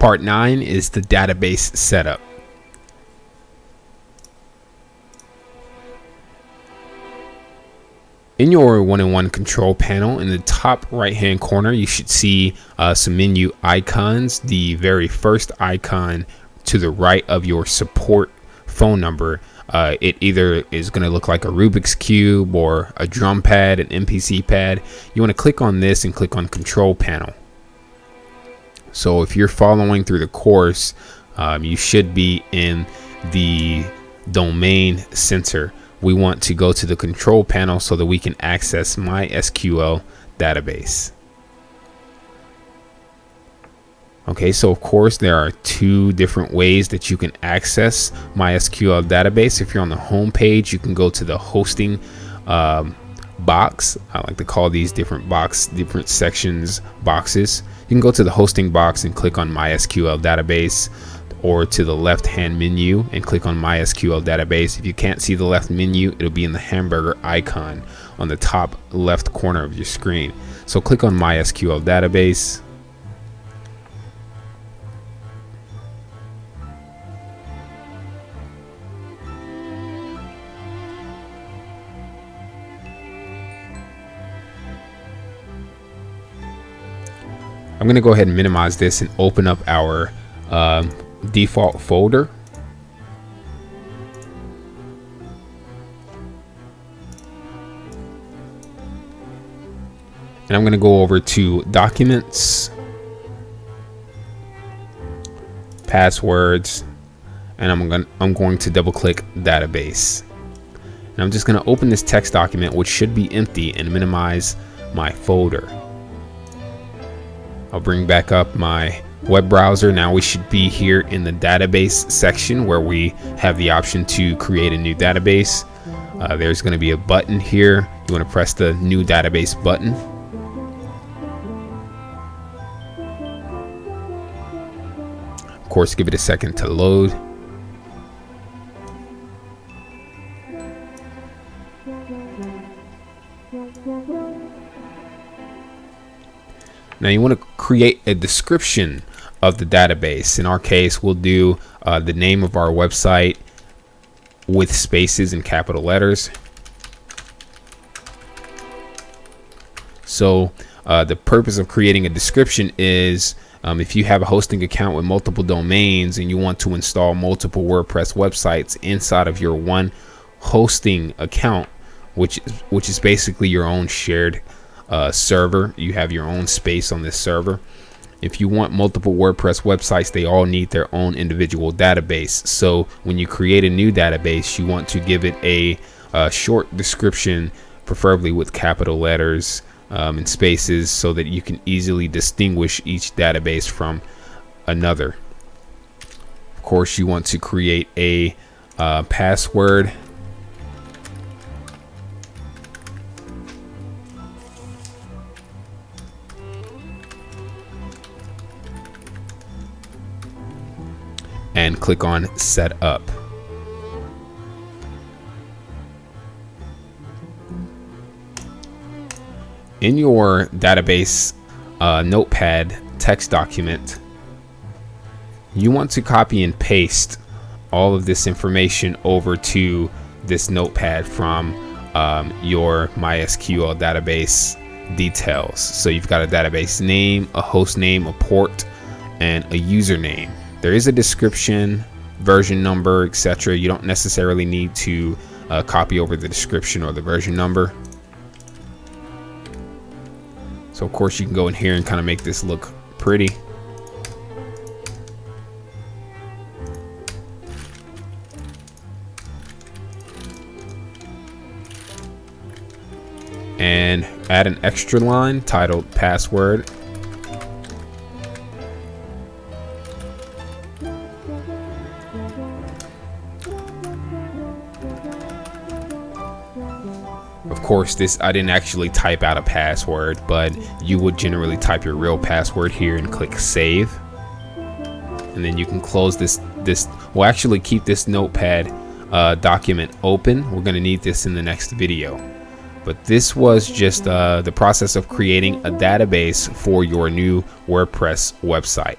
Part 9 is the database setup. In your one-on-one control panel, in the top right-hand corner, you should see some menu icons. The very first icon to the right of your support phone number, it either is going to look like a Rubik's Cube or a drum pad, an MPC pad. You want to click on this and click on Control Panel. So if you're following through the course, you should be in the domain center. We want to go to the control panel so that we can access MySQL database. Okay, so of course there are two different ways that you can access MySQL database. If you're on the home page, you can go to the hosting box. I like to call these different sections boxes. You can go to the hosting box and click on MySQL database, or to the left hand menu and click on MySQL database. If you can't see the left menu, it'll be in the hamburger icon on the top left corner of your screen. So click on MySQL database. I'm going to go ahead and minimize this and open up our default folder. And I'm going to go over to Documents, Passwords, and I'm going to double click Database. And I'm just going to open this text document, which should be empty, and minimize my folder. I'll bring back up my web browser. Now we should be here in the database section where we have the option to create a new database. There's going to be a button here. You want to press the new database button. Of course, give it a second to load. Now you want to create a description of the database. In our case, we'll do the name of our website with spaces and capital letters. So the purpose of creating a description is if you have a hosting account with multiple domains and you want to install multiple WordPress websites inside of your one hosting account, which is basically your own shared server. You have your own space on this server. If you want multiple WordPress websites, they all need their own individual database. So when you create a new database, you want to give it a short description, preferably with capital letters and spaces, so that you can easily distinguish each database from another. Of course, you want to create a password. And click on Set Up. In your database notepad text document, you want to copy and paste all of this information over to this notepad from your MySQL database details. So you've got a database name, a host name, a port, and a username. There is a description, version number, etc. You don't necessarily need to copy over the description or the version number. So of course you can go in here and kind of make this look pretty. And add an extra line titled password. Of course, I didn't actually type out a password, but you would generally type your real password here and click save. And then you can close this. We'll actually keep this notepad document open. We're going to need this in the next video. But this was just the process of creating a database for your new WordPress website.